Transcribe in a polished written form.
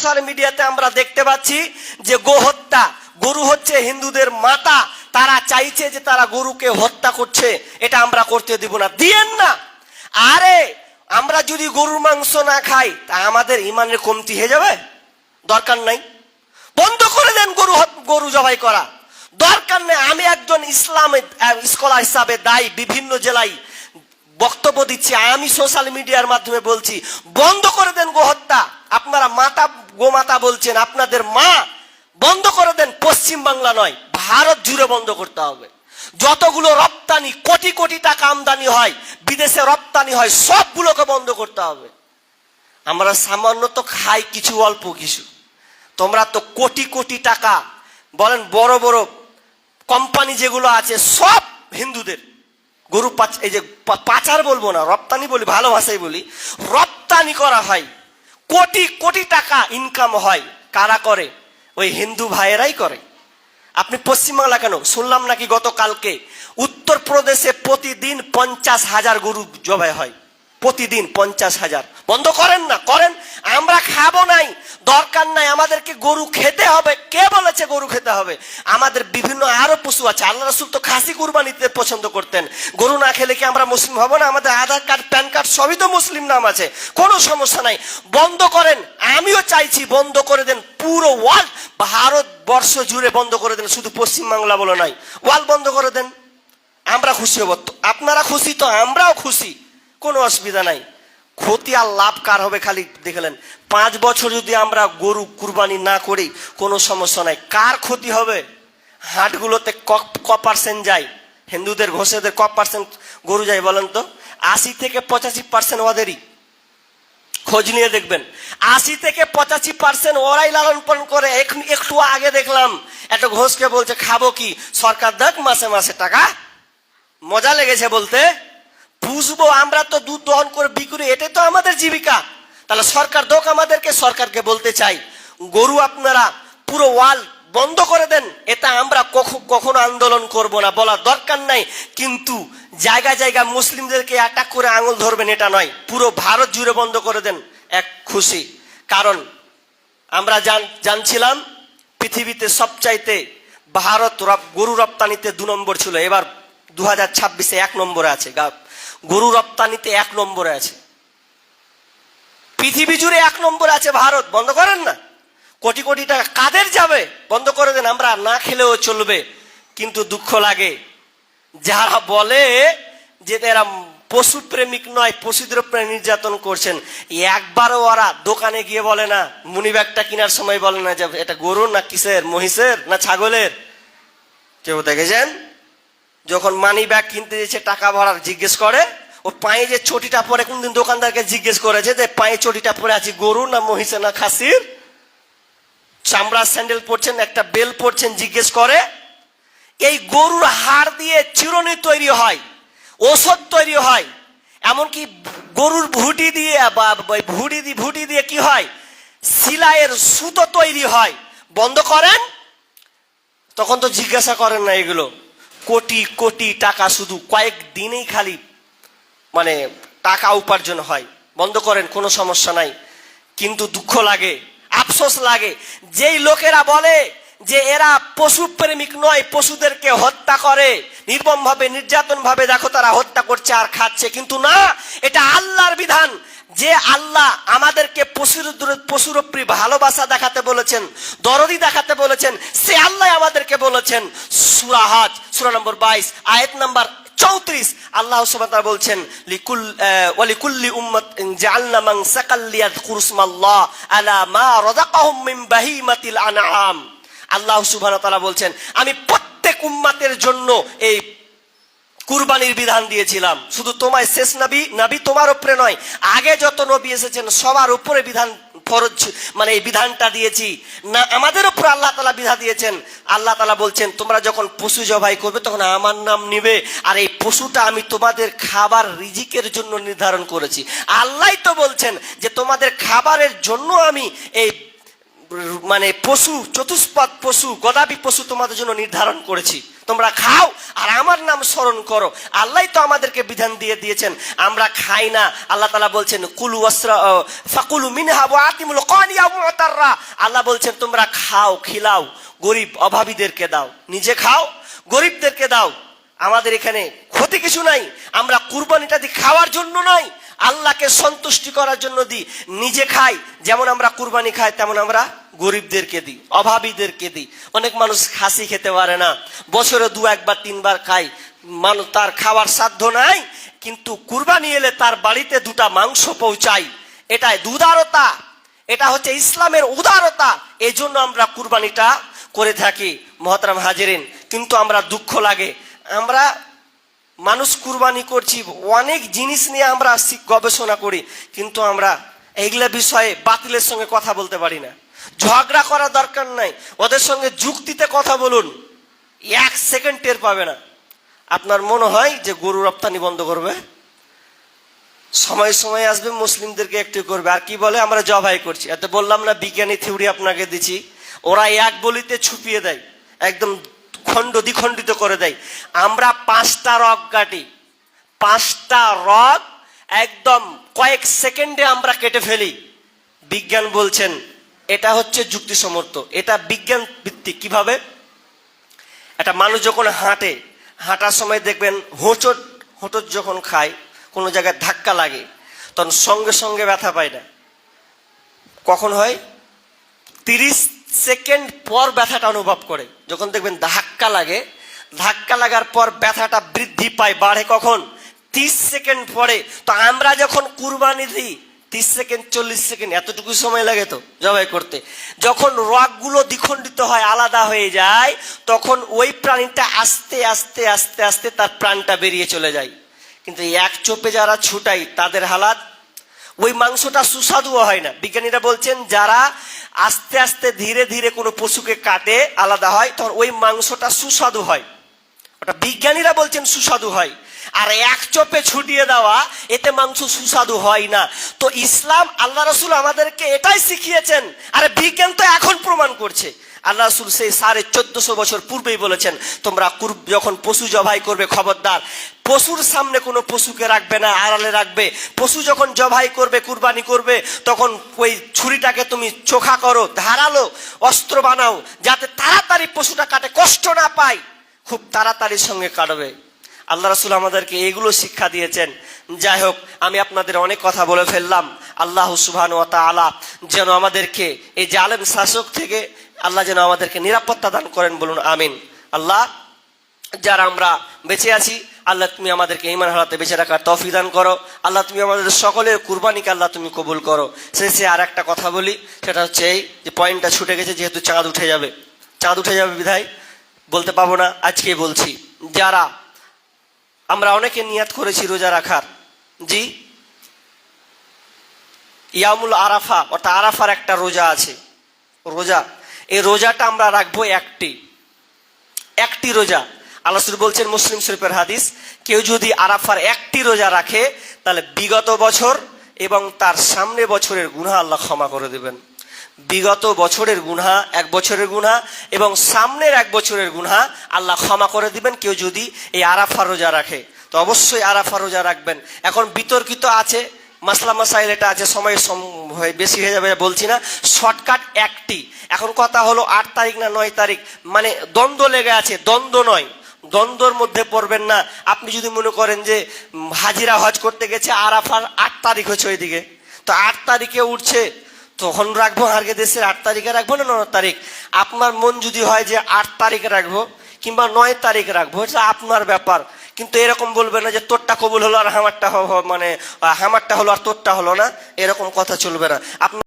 Social মিডিয়াতে আমরা দেখতে পাচ্ছি যে গোহত্যা, গরু হচ্ছে হিন্দুদের মাতা, তারা চাইছে যে তারা গরুকে হত্যা করছে, এটা আমরা করতে দিব না, দিয়েন না। আরে আমরা যদি গরুর মাংস না খাই তা আমাদের ইমানের কমতি হয়ে যাবে? দরকার নাই, বন্ধ করে দেন গরু জবাই করা, দরকার নেই। আমি একজন ইসলামের স্কলার হিসাবে দায়ী, বিভিন্ন জেলায় বক্তব্য দিচ্ছি, আমি সোশ্যাল মিডিয়ার মাধ্যমে বলছি বন্ধ করে দেন গোহত্যা। আপনারা মাতা গোমাতা বলছেন, আপনাদের মা, বন্ধ করে দেন। পশ্চিম বাংলা নয়, ভারত জুড়ে বন্ধ করতে হবে। যতগুলো রপ্তানি কোটি কোটি টাকা আমদানি হয়, বিদেশে রপ্তানি হয়, সবগুলোকে বন্ধ করতে হবে। আমরা সামান্য তো খাই কিছু, অল্প কিছু, তোমরা তো কোটি কোটি টাকা, বলেন বড় বড় কোম্পানি যেগুলো আছে সব হিন্দুদের। গরু এই যে পাচার বলবো না, রপ্তানি বলি, ভালো ভাষায় বলি, রপ্তানি করা হয়, কোটি কোটি টাকা ইনকাম হয়। কারা করে? ওই হিন্দু ভাইয়েরাই করে। আপনি পশ্চিমবাংলা কেন, শুনলাম নাকি গতকালকে উত্তরপ্রদেশে প্রতিদিন 50,000 গরু জবাই হয়, প্রতিদিন 50,000। বন্ধ করেন না, করেন, আমরা খাবো নাই, দরকার নাই, আমাদেরকে গরু খেতে হবে। কে বলেছে গরু খেতে হবে? আমাদের বিভিন্ন আরো পশু আছে। আল্লাহ রাসূল তো খাসি কুরবানিতে পছন্দ করতেন। গরু না খেলে কি আমরা মুসলিম হব না? আমাদের আধার কার্ড, প্যান কার্ড সবই তো মুসলিম নাম আছে, কোনো সমস্যা নাই, বন্ধ করেন। আমিও চাইছি বন্ধ করে দেন, পুরো ওয়ার্ল্ড, ভারতবর্ষ জুড়ে বন্ধ করে দেন, শুধু পশ্চিমবাংলা বলে নয়, ওয়ার্ল্ড বন্ধ করে দেন। আমরা খুশি হব, আপনারা খুশি তো আমরাও খুশি, কোনো অসুবিধা নাই। ক্ষতি আর লাভ কার হবে খালি দেখলেন? 5 বছর যদি আমরা গরু কুরবানি না করি কোনো সমস্যা নাই, কার ক্ষতি হবে? হাটগুলোতে ক% যায় হিন্দুদের, ঘোষেদের ক% গরু যায় বলেন তো? 80 থেকে 85% ওদেরই। খোঁজ নিয়ে দেখবেন, 80 থেকে 85% ওরাই লালন পালন করে। একটু আগে দেখলাম একটা ঘোষকে বলছে খাবো কি, সরকার দেখ মাসে মাসে টাকা। মজা লেগেছে বলতে, বুঝবো আমরা তো দুধ দহন করে বিক্রি, এটাই তো আমাদের জীবিকা। তাহলে সরকার দোক আমাদেরকে। সরকারকে বলতে চাই, গরু আপনারা পুরো ওয়ার্ল্ড বন্ধ করে দেন, এটা আমরা কখনো আন্দোলন করব না, বলার দরকার নাই। কিন্তু জায়গা জায়গা মুসলিমদেরকে অ্যাটাক করে আঙুল ধরবেন এটা নয়, পুরো ভারত জুড়ে বন্ধ করে দেন, এক খুশি। কারণ আমরা জানছিলাম পৃথিবীতে সবচাইতে ভারত গরু রপ্তানিতে 2 নম্বর ছিল, এবার 2026-এ 1 নম্বরে আছে। গরু রপ্তানিতে 1 নম্বরে আছে, পৃথিবী জুড়ে 1 নম্বরে আছে ভারত। বন্ধ করেন না, কোটি কোটি টাকা কাদের যাবে? বন্ধ করে দেন, আমরা না খেলেও চলবে। কিন্তু দুঃখ লাগে যারা বলে যে এরা পশু প্রেমিক নয়, পশুদের উপরে নির্যাতন করছেন, একবারও ওরা দোকানে গিয়ে বলে না, মুনি ব্যাগটা কেনার সময় বলে না যে এটা গরুর না কিসের, মহিষের না ছাগলের? কেউ দেখেছেন যখন মানি ব্যাগ কিনতে যেছে টাকা ভরার জিজ্ঞেস করে, ও পায়ে যে চটিটা পরে কোনদিন দোকানদারকে জিজ্ঞেস করেছে যে পায়ে চটিটা পরে আছে গরু না মহিষের না খাসির? চামড়ার স্যান্ডেল পরছেন, একটা বেল পরছেন, জিজ্ঞেস করে। এই গরুর হাড় দিয়ে চিরুনি তৈরি হয়, ওষুধ তৈরি হয়, এমনকি গরুর ভুটি দিয়ে বা ভুটি দিয়ে কি হয়, সিলাইয়ের সুতো তৈরি হয়। বন্ধ করেন। তখন তো জিজ্ঞাসা করেন না এগুলো। কোটি কোটি টাকা শুধু কয়েক দিনেই খালি মানে টাকা উপার্জন হয়। বন্ধ করেন, কোনো সমস্যা নাই। কিন্তু দুঃখ লাগে, আফসোস লাগে, যেই লোকেরা বলে যে এরা পশু প্রেমিক নয়, পশুদেরকে হত্যা করে নির্মম ভাবে, নির্যাতন ভাবে, দেখো তারা হত্যা করছে আর খাচ্ছে। কিন্তু না, এটা আল্লাহর বিধান। যে আল্লাহ আমাদেরকে পশুর উপরে ভালোবাসা দেখাতে বলেছেন, দরদি দেখাতে বলেছেন, সে আল্লাহ আমাদেরকে বলেছেন সূরা হজ সূরা নম্বর 22 আয়াত নম্বর 34, আল্লাহ সুবহানাহু ওয়া তাআলা বলছেন ওয়ালিকুল্লি উম্মাতিন জাআলনা মানসাকাল লিয়াযকুরু ইসমাল্লাহ আলা মা রাযাকাহুম মিন বাহিমাতিল আনআম। আল্লাহ সুবহানাহু ওয়া তাআলা বলছেন আমি প্রত্যেক উম্মতের জন্য এই কুরবানির বিধান দিয়েছিলাম। শুধু তোমায় শেষ নবী তোমার উপরে নয়, আগে যত নবী এসেছেন সবার উপরে বিধান ফরজ, মানে এই বিধানটা দিয়েছি না, আমাদের উপর আল্লাহ তাআলা বিধান দিয়েছেন। আল্লাহ তাআলা বলছেন তোমরা যখন পশু জবাই করবে তখন আমার নাম নিবে, আর এই পশুটা আমি তোমাদের খাবার রিজিকের জন্য নির্ধারণ করেছি। আল্লাহই তো বলছেন যে তোমাদের খাবারের জন্য আমি এই মানে পশু, চতুষ্পদ পশু, গবাদি পশু তোমাদের জন্য নির্ধারণ করেছি। তো তোমরা খাও আর আমার নাম স্মরণ করো। আল্লাহ তো আমাদেরকে বিধান দিয়ে দিয়েছেন, আমরা খাই না। আল্লাহ তাআলা বলছেন কুলু ওয়াসরা ফাকুলু মিনহা ওয়া আতিমুল কানিয়া মুতাররা। আল্লাহ বলছেন তোমরা খাও, খিলাও, গরিব অভাবীদেরকে দাও, নিজে খাও, গরিবদেরকে দাও। আমাদের এখানে ক্ষতি কিছু নাই, আমরা কুরবানিটা দিই খাওয়ার জন্য নয়, আল্লাহকে সন্তুষ্টি করার জন্য দিই। নিজে খাই, যেমন আমরা কুরবানি খাই তেমন আমরা গরিবদেরকে দিই, অভাবীদেরকে দিই। অনেক মানুষ খাসি খেতে পারে না, বছরে 2 একবার 3বার খায়, মানুষ তার খাওয়ার সাধ্য নাই, কিন্তু কুরবানি এলে তার বাড়িতে 2টা মাংস পৌঁছায়। এটাই উদারতা, এটা হচ্ছে ইসলামের উদারতা। এই জন্য আমরা কুরবানিটা করে থাকি মহতারাম হাজিরিন। কিন্তু আমরা দুঃখ লাগে, আমরা মানুষ কুরবানি করছি, অনেক জিনিস নিয়ে আমরা গবেষণা করি, কিন্তু আমরা এইগুলা বিষয়ে বাতিলের সঙ্গে কথা বলতে পারি না। ঝগড়া করার দরকার নাই, ওদের সঙ্গে যুক্তিতে কথা বলুন, 1 সেকেন্ড টের পাবে না। আপনার মনে হয় যে গরু রপ্তানি বন্ধ করবে, সময় সময় আসবে মুসলিমদেরকে একটু করবে, আর কি বলে আমরা জবাই করছি। এত বললাম না বিজ্ঞানী থিওরি আপনাকে দিচ্ছি, ওরা এক বলিতে ছুপিয়ে দেয়, একদম দ্বিখণ্ডিত করে দেয়। আমরা 5টা রগ কাটি, 5টা রগ একদম কয়েক সেকেন্ডে আমরা কেটে ফেলি। বিজ্ঞান বলছেন এটা হচ্ছে যুক্তিসম্মত, এটা বিজ্ঞান ভিত্তিক। কিভাবে? একটা মানুষ যখন হাঁটে, হাঁটার সময় দেখবেন হোঁচট হোঁচট যখন খায়, কোনো জায়গায় ধাক্কা লাগে, তখন সঙ্গে সঙ্গে ব্যথা পায় না। কখন হয়? 30 সেকেন্ড পর ব্যথাটা অনুভব করে। যখন দেখবেন ধাক্কা লাগে, ধাক্কা লাগার পর ব্যথাটা বৃদ্ধি পায়, বাড়ে কখন? 30 সেকেন্ড পরে। তো আমরা যখন কুরবানি দিই 30 সেকেন্ড 40 সেকেন্ড এতটুকু সময় লাগে তো জবাই করতে। যখন রগগুলো দ্বিখণ্ডিত হয়, আলাদা হয়ে যায়, তখন ওই প্রাণীটা আস্তে আস্তে আস্তে আস্তে তার প্রাণটা বেরিয়ে চলে যায়। কিন্তু এক চোপে যারা ছুটাই তাদের হালাত, ওই মাংসটা সুস্বাদু হয় না। বিজ্ঞানীরা বলছেন যারা আস্তে আস্তে ধীরে ধীরে কোনো পশুকে কাটে, আলাদা হয়, তখন ওই মাংসটা সুস্বাদু হয়। ওটা বিজ্ঞানীরা বলছেন সুস্বাদু হয়। আর এক চোপে ছুটিয়ে দেওয়া, এতে মাংস সুস্বাদু হয় না। তো ইসলাম, আল্লাহ রসুল আমাদেরকে এটাই শিখিয়েছেন। আরে বিজ্ঞান তো এখন প্রমাণ করছে। আল্লাহ রসুল সেই 1450 বছর পূর্বেই বলেছেন তোমরা যখন পশু জবাই করবে, খবরদার পশুর সামনে কোনো পশুকে রাখবে না, আড়ালে রাখবে। পশু যখন জবাই করবে, কুরবানি করবে, তখন ওই ছুরিটাকে তুমি চোখা করো, ধারালো অস্ত্র বানাও, যাতে তাড়াতাড়ি পশুটা কাটে কষ্ট না পায়, খুব তাড়াতাড়ির সঙ্গে কাটবে। আল্লাহ রাসূল আমাদেরকে এগুলো শিক্ষা দিয়েছেন। যাই হোক, আমি আপনাদের অনেক কথা বলে ফেললাম। আল্লাহ সুবহানাহু ওয়া তাআলা যেন আমাদেরকে এই জালেম শাসক থেকে আল্লাহ যেন আমাদেরকে নিরাপত্তা দান করেন, বলুন আমিন। আল্লাহ, যারা আমরা বেঁচে আছি, আল্লাহ তুমি আমাদেরকে ঈমান হারাতে বেঁচে রাখার তৌফিক দান করো। আল্লাহ তুমি আমাদের সকলের কুরবানিকে আল্লাহ তুমি কবুল করো। শেষে আর একটা কথা বলি, সেটা হচ্ছে এই যে পয়েন্টটা ছুটে গেছে, যেহেতু চাঁদ উঠে যাবে, চাঁদ উঠে যাবে বিধায় বলতে পাবো না, আজকে বলছি। যারা আমরা অনেকে নিয়াত করেছি রোজা রাখার, জি ইয়ামুল আরাফা অর্থাৎ আরাফার একটা রোজা আছে, রোজা, এই রোজাটা আমরা রাখবো একটি রোজা। আল্লাহ রাসূল বলছেন, মুসলিম শরীফের হাদিস, কেউ যদি আরাফার একটি রোজা রাখে তাহলে বিগত বছর এবং তার সামনে বছরের গুনাহ আল্লাহ ক্ষমা করে দেবেন। বিগত বছরের গুনাহ, 1 বছরের গুনাহ এবং সামনের 1 বছরের গুনাহ আল্লাহ ক্ষমা করে দিবেন কেউ যদি এই আরাফার রোজা রাখে। তো অবশ্যই আরাফার রোজা রাখবেন। এখন বিতর্কিত আছে, মাসলা মাসাইল এটা আছে, সময় বেশি হয়ে যাবে বলছি না, শর্টকাট একটি। এখন কথা হলো 8 তারিখ না 9 তারিখ, মানে দ্বন্দ্ব লেগে আছে, দ্বন্দ্ব নয়, দ্বন্দ্বর মধ্যে পড়বেন না। আপনি যদি মনে করেন যে হাজিরা হজ করতে গেছে, আরাফার 8 তারিখ হচ্ছে ওইদিকে, তো 8 তারিখে উঠছে, তখন রাখবো আগে দেশের 8 তারিখে রাখবো না 9 তারিখ। আপনার মন যদি হয় যে 8 তারিখে রাখবো কিংবা 9 তারিখে রাখবো, এটা আপনার ব্যাপার। কিন্তু এরকম বলবে না যে তোরটা কবুল হলো আর হামারটা হলো আর তোরটা হলো না, এরকম কথা চলবে না। আপনি